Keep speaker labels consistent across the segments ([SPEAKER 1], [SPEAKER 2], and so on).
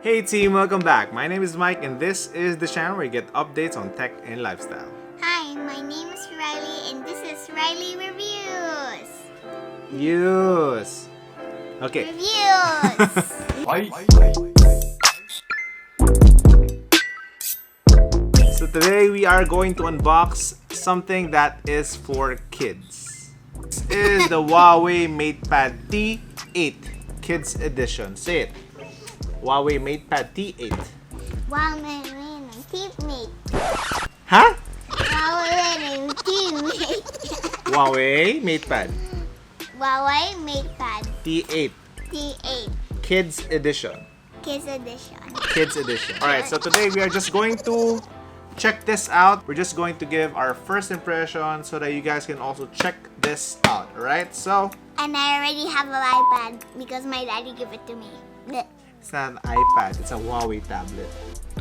[SPEAKER 1] Hey team, welcome back. My name is Mike and this is the channel where you get updates on tech and lifestyle.
[SPEAKER 2] Hi, my name is Riley and this is Riley Reviews.
[SPEAKER 1] Yes. Okay.
[SPEAKER 2] Reviews.
[SPEAKER 1] So today we are going to unbox something that is for kids. This is the HUAWEI MatePad T8 Kids Edition. Say it. HUAWEI MatePad T8.
[SPEAKER 2] Wow, my teammate.
[SPEAKER 1] Huh?
[SPEAKER 2] Wow, my teammate.
[SPEAKER 1] HUAWEI MatePad
[SPEAKER 2] HUAWEI MatePad
[SPEAKER 1] T8
[SPEAKER 2] T8
[SPEAKER 1] Kids Edition.
[SPEAKER 2] Kids Edition.
[SPEAKER 1] Kids Edition. Alright, so today we are just going to check this out. We're just going to give our first impression so that you guys can also check this out. Alright, so
[SPEAKER 2] And I already have an iPad because my daddy gave it to me.
[SPEAKER 1] it's not an iPad, it's a HUAWEI tablet.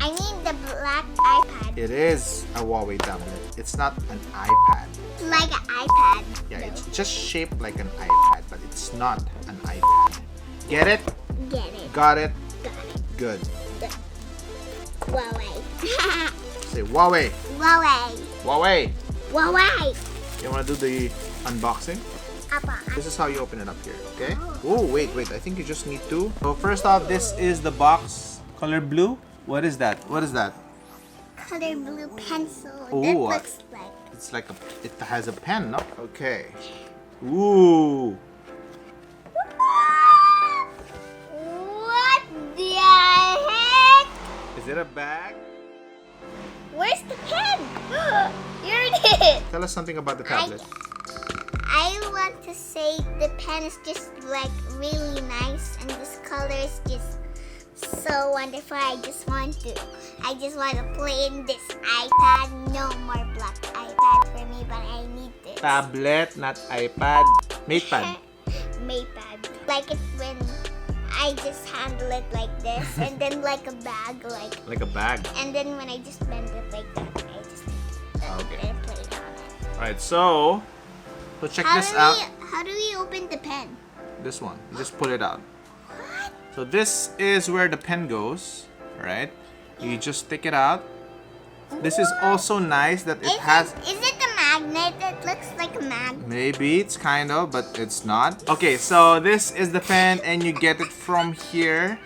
[SPEAKER 2] I mean the black iPad.
[SPEAKER 1] It is a HUAWEI tablet. It's not an iPad.
[SPEAKER 2] It's like an iPad.
[SPEAKER 1] Yeah, it's just shaped like an iPad, but it's not an iPad. Get it?
[SPEAKER 2] Get it.
[SPEAKER 1] Got it?
[SPEAKER 2] Got it.
[SPEAKER 1] Good.
[SPEAKER 2] HUAWEI.
[SPEAKER 1] Say HUAWEI.
[SPEAKER 2] HUAWEI.
[SPEAKER 1] HUAWEI.
[SPEAKER 2] HUAWEI.
[SPEAKER 1] You wanna do the unboxing?
[SPEAKER 2] Apa.
[SPEAKER 1] This is how you open it up here, okay? Oh, wait. I think you just need to. So first off, this is the box. Color blue. What is that? What is that?
[SPEAKER 2] Color blue pencil.
[SPEAKER 1] Ooh,
[SPEAKER 2] That looks like.
[SPEAKER 1] It's like it has a pen, no? Okay. Ooh.
[SPEAKER 2] What the heck?
[SPEAKER 1] Is it a bag?
[SPEAKER 2] Where's the pen? Here it is.
[SPEAKER 1] Tell us something about the tablet.
[SPEAKER 2] I want to say the pen is just like really nice and this color is just so wonderful. I just want to play in this iPad. No more black iPad for me, but I need this.
[SPEAKER 1] Tablet, not iPad. MatePad.
[SPEAKER 2] MatePad. Like it when I just handle it like this and then like a bag
[SPEAKER 1] Like a bag.
[SPEAKER 2] and then when I just bend it like that, I just
[SPEAKER 1] Okay.
[SPEAKER 2] and play it on it.
[SPEAKER 1] Alright, so check this out.
[SPEAKER 2] How do we open the pen?
[SPEAKER 1] This one. You just pull it out. So this is where the pen goes. Alright. You just stick it out. This is also nice that it has...
[SPEAKER 2] Is it a magnet? It looks like a magnet.
[SPEAKER 1] Maybe it's kind of, but it's not. Okay, so this is the pen and you get it from here.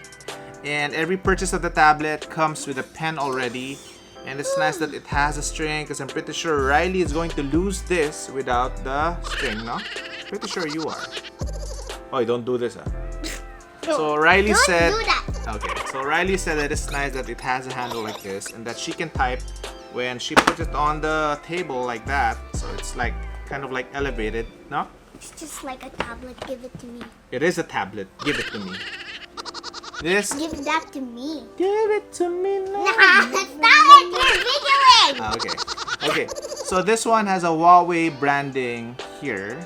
[SPEAKER 1] And every purchase of the tablet comes with a pen already. And it's nice that it has a string because I'm pretty sure Riley is going to lose this without the string, no? Pretty sure you are. Oh, don't do this, huh? So Riley said...
[SPEAKER 2] Don't do that.
[SPEAKER 1] Okay, so Riley said that it's nice that it has a handle like this and that she can type when she puts it on the table like that. So it's like kind of like elevated, no?
[SPEAKER 2] It's just like a tablet. Give it to me.
[SPEAKER 1] It is a tablet. Give it to me. This.
[SPEAKER 2] Give that to me.
[SPEAKER 1] Give it to me now.
[SPEAKER 2] Nah, stop it! You're videoing!
[SPEAKER 1] Okay. Okay. So this one has a HUAWEI branding here.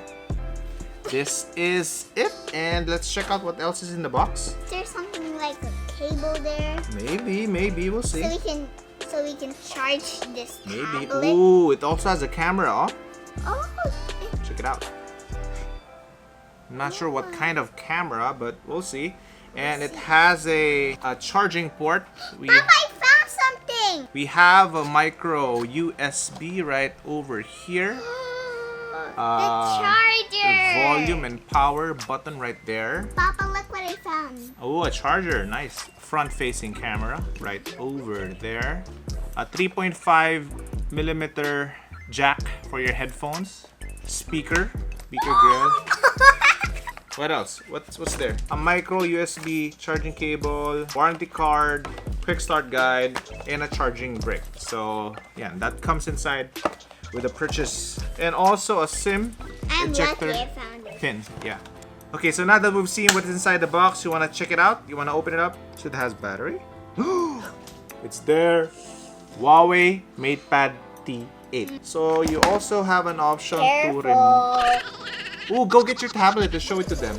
[SPEAKER 1] This is it. And let's check out what else is in the box.
[SPEAKER 2] Is there something like a cable there?
[SPEAKER 1] Maybe. We'll see.
[SPEAKER 2] So we can charge this
[SPEAKER 1] Maybe.
[SPEAKER 2] tablet.
[SPEAKER 1] Ooh, it also has a camera.
[SPEAKER 2] Oh,
[SPEAKER 1] Check it out. I'm not sure what kind of camera, but we'll see. And it has a charging port.
[SPEAKER 2] Papa, I found something!
[SPEAKER 1] We have a micro USB right over here.
[SPEAKER 2] The charger!
[SPEAKER 1] The volume and power button right there.
[SPEAKER 2] Papa, look what I found.
[SPEAKER 1] Oh, a charger. Nice. Front-facing camera right over there. A 3.5mm jack for your headphones. Speaker grill. What else? What's there? A micro USB charging cable, warranty card, quick start guide, and a charging brick. So yeah, that comes inside with a purchase, and also a SIM
[SPEAKER 2] I'm
[SPEAKER 1] ejector
[SPEAKER 2] lucky I found it.
[SPEAKER 1] pin. Yeah. Okay, so now that we've seen what's inside the box, you wanna check it out? You wanna open it up? So it has battery. It's there. HUAWEI MatePad T8. So you also have an option to remove. Ooh, go get your tablet to show it to them.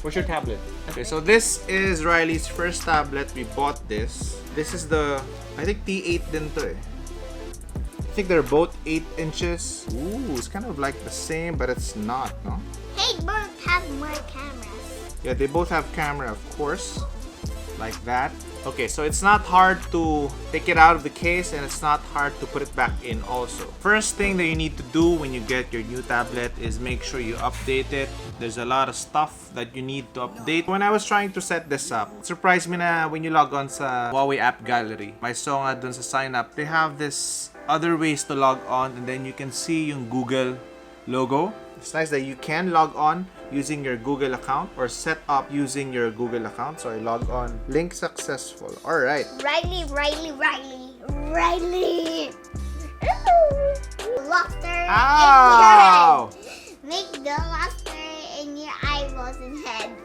[SPEAKER 1] Where's your tablet? Okay, so this is Riley's first tablet. We bought this. This is the, I think T8 din to eh. I think they're both 8 inches. Ooh, it's kind of like the same, but it's not, no?
[SPEAKER 2] They both have more cameras.
[SPEAKER 1] Yeah, they both have camera, of course. like that. Okay, so it's not hard to take it out of the case, and it's not hard to put it back in also. First thing that you need to do when you get your new tablet is make sure you update it. There's a lot of stuff that you need to update. When I was trying to set this up, it surprised me na when you log on sa Huawei app gallery, may saw nga dun sa sign up, they have this other ways to log on, and then you can see yung Google logo. It's nice that you can log on using your Google account or set up using your Google account. So I log on. Link successful. Alright.
[SPEAKER 2] Riley. Luster
[SPEAKER 1] Ow!
[SPEAKER 2] in your head. Make the luster in your eyeballs and head.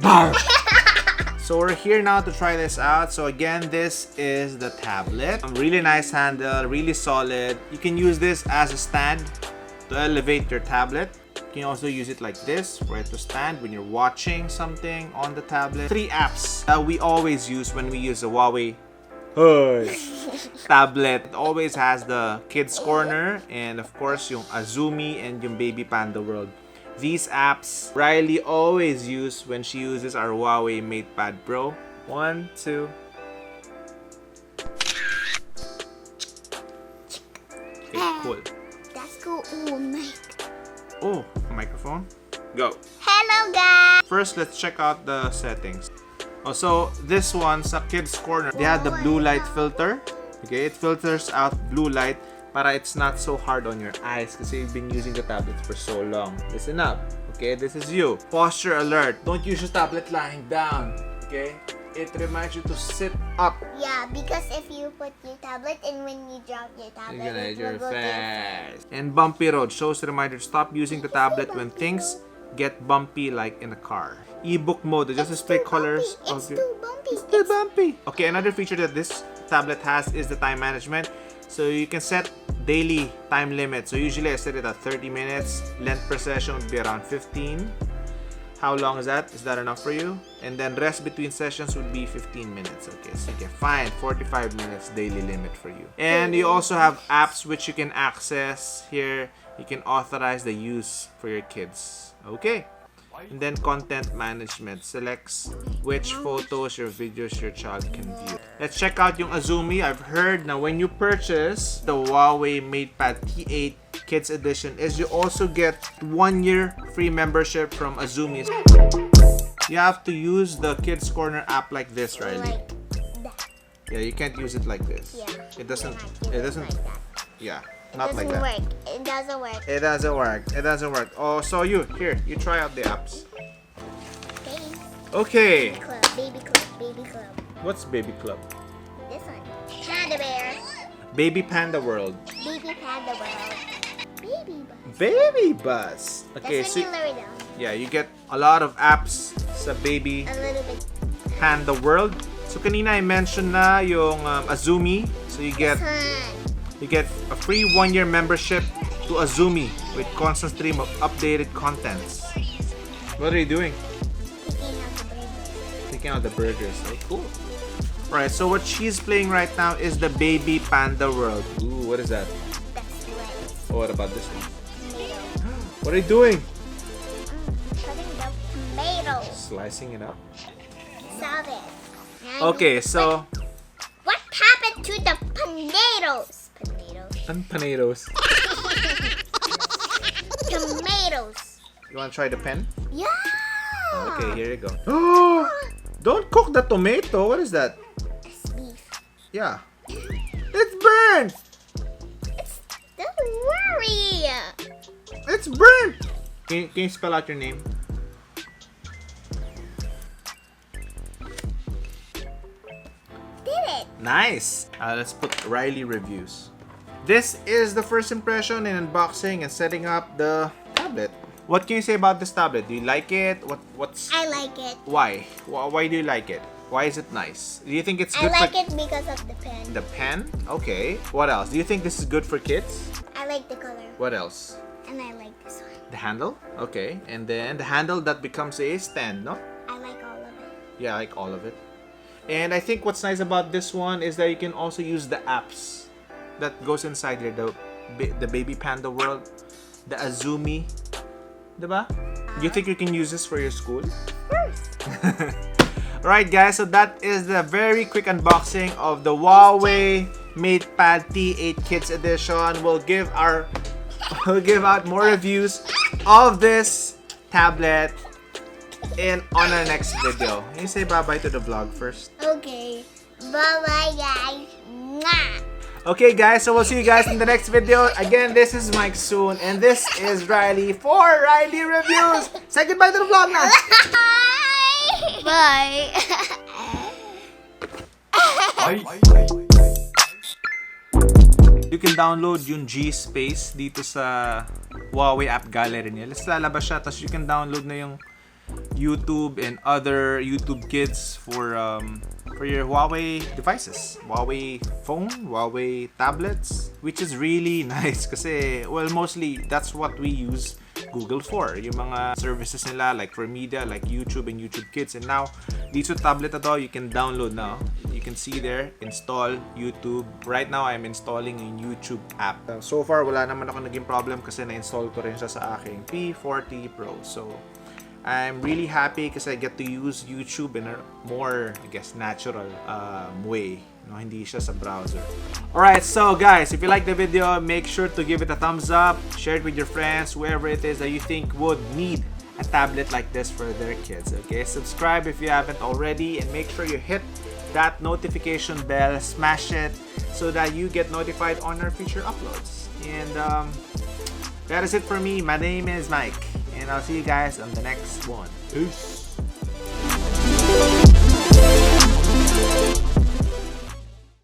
[SPEAKER 1] So we're here now to try this out. So again, this is the tablet. Really nice handle, really solid. You can use this as a stand to elevate your tablet. You can also use it like this for it to stand when you're watching something on the tablet. 3 apps that we always use when we use a Huawei tablet. It always has the kids corner and of course yung Azumi and yung Baby Panda World. These apps Riley always use when she uses our Huawei MatePad Pro. 1, 2. Okay, cool.
[SPEAKER 2] That's cool. Oh my.
[SPEAKER 1] Oh, microphone. Go.
[SPEAKER 2] Hello guys.
[SPEAKER 1] First, let's check out the settings. Oh, so this one, sa kids corner, they had the blue light filter. Okay, it filters out blue light para it's not so hard on your eyes kasi you've been using the tablet for so long. Listen up. Okay, this is you. Posture alert. Don't use your tablet lying down. Okay? It reminds you to sit up.
[SPEAKER 2] Yeah, because if you put your tablet and when you drop your tablet,
[SPEAKER 1] You're gonna
[SPEAKER 2] it
[SPEAKER 1] hit your
[SPEAKER 2] will go
[SPEAKER 1] face. And bumpy road shows the reminder to stop using the tablet when things get bumpy like in a car. Ebook mode adjusts display colors.
[SPEAKER 2] It's too bumpy.
[SPEAKER 1] It's too bumpy. Okay, another feature that this tablet has is the time management. So you can set daily time limit. So usually I set it at 30 minutes. Length per session would be around 15. How long is that? Is that enough for you? And then rest between sessions would be 15 minutes. Okay, so okay, fine. 45 minutes daily limit for you. And you also have apps which you can access here. You can authorize the use for your kids. Okay. And then content management selects which photos or videos your child can view. Let's check out yung Azumi. I've heard now when you purchase the Huawei MatePad T8 Kids Edition is you also get 1 year free membership from Azumi. You have to use the Kids Corner app like this, Riley.
[SPEAKER 2] Like that.
[SPEAKER 1] Yeah, you can't use it like this.
[SPEAKER 2] Yeah.
[SPEAKER 1] It doesn't.
[SPEAKER 2] You
[SPEAKER 1] It doesn't.
[SPEAKER 2] Like that.
[SPEAKER 1] Yeah.
[SPEAKER 2] It
[SPEAKER 1] Not like
[SPEAKER 2] doesn't
[SPEAKER 1] that.
[SPEAKER 2] work. It doesn't work.
[SPEAKER 1] It doesn't work. It doesn't work. Oh, so you try out the apps.
[SPEAKER 2] Okay.
[SPEAKER 1] Okay.
[SPEAKER 2] Baby club.
[SPEAKER 1] What's Baby Club?
[SPEAKER 2] This one. Panda bear.
[SPEAKER 1] Baby Panda World.
[SPEAKER 2] Baby panda world. Baby bus.
[SPEAKER 1] Baby Bus. Okay,
[SPEAKER 2] That's
[SPEAKER 1] so
[SPEAKER 2] when you lower down
[SPEAKER 1] yeah, you get a lot of apps sa Baby
[SPEAKER 2] a little bit.
[SPEAKER 1] Panda World. So kanina I mentioned na yung Azumi. So you get a free 1 year membership to Azumi with constant stream of updated contents. What are you doing?
[SPEAKER 2] Picking out the burgers.
[SPEAKER 1] Taking out the burgers. Oh, cool. Alright, so what she's playing right now is the Baby Panda World. Ooh, what is that?
[SPEAKER 2] That's lettuce.
[SPEAKER 1] Oh, what about this one?
[SPEAKER 2] Tomato.
[SPEAKER 1] What are you doing?
[SPEAKER 2] Cutting the tomatoes.
[SPEAKER 1] Slicing it up.
[SPEAKER 2] Solve it.
[SPEAKER 1] Okay, so
[SPEAKER 2] What happened to the tomatoes?
[SPEAKER 1] Tomatoes.
[SPEAKER 2] Tomatoes.
[SPEAKER 1] You want to try the pen?
[SPEAKER 2] Yeah.
[SPEAKER 1] Okay, here you go. Oh, don't cook the tomato. What is that?
[SPEAKER 2] It's beef.
[SPEAKER 1] Yeah. It's burnt.
[SPEAKER 2] Don't worry.
[SPEAKER 1] It's burnt. Can you spell out your name?
[SPEAKER 2] Did it?
[SPEAKER 1] Nice. Let's put Riley reviews. This is the first impression in unboxing and setting up the tablet. What can you say about this tablet? Do you like it? What's
[SPEAKER 2] I like it.
[SPEAKER 1] why? Why do you like it? Why is it nice? Do you think it's
[SPEAKER 2] I
[SPEAKER 1] good
[SPEAKER 2] like
[SPEAKER 1] for
[SPEAKER 2] it because of the pen.
[SPEAKER 1] the pen? Okay. What else? Do you think this is good for kids?
[SPEAKER 2] I like the color.
[SPEAKER 1] What else?
[SPEAKER 2] And I like this one.
[SPEAKER 1] The handle? Okay. And then the handle that becomes a stand, no?
[SPEAKER 2] I like all of it.
[SPEAKER 1] Yeah, I like all of it. And I think what's nice about this one is that you can also use the apps that goes inside here. The Baby Panda World, the Azumi. Diba? Do you think you can use this for your school?
[SPEAKER 2] First.
[SPEAKER 1] Alright guys, so that is the very quick unboxing of the HUAWEI MatePad T8 Kids edition. We'll give out more reviews of this tablet on our next video. Can you say bye-bye to the vlog first?
[SPEAKER 2] Okay. Bye-bye, guys. Mwah.
[SPEAKER 1] Okay guys, so we'll see you guys in the next video. Again, this is Mike Soon and this is Riley for Riley Reviews. Say goodbye to the vlog now.
[SPEAKER 2] Bye.
[SPEAKER 1] You can download yung GSpace dito sa Huawei app gallery niya. Lalabas siya, tapos you can download na yung YouTube and other YouTube Kids for your Huawei devices, Huawei phone, Huawei tablets, which is really nice kasi, well, mostly that's what we use Google for, yung mga services nila like for media, like YouTube and YouTube Kids. And now, dito sa tablet na to, you can download now. You can see there, install YouTube. Right now, I'm installing a YouTube app. So far, wala naman ako naging problem kasi na-install ko rin siya sa aking P40 Pro. So, I'm really happy because I get to use YouTube in a more, I guess, natural way. No, hindi siya sa browser. Alright, so guys, if you like the video, make sure to give it a thumbs up, share it with your friends, whoever it is that you think would need a tablet like this for their kids. Okay, subscribe if you haven't already, and make sure you hit that notification bell, smash it, so that you get notified on our future uploads. And that is it for me. My name is Mike, and I'll see you guys on the next one. Peace.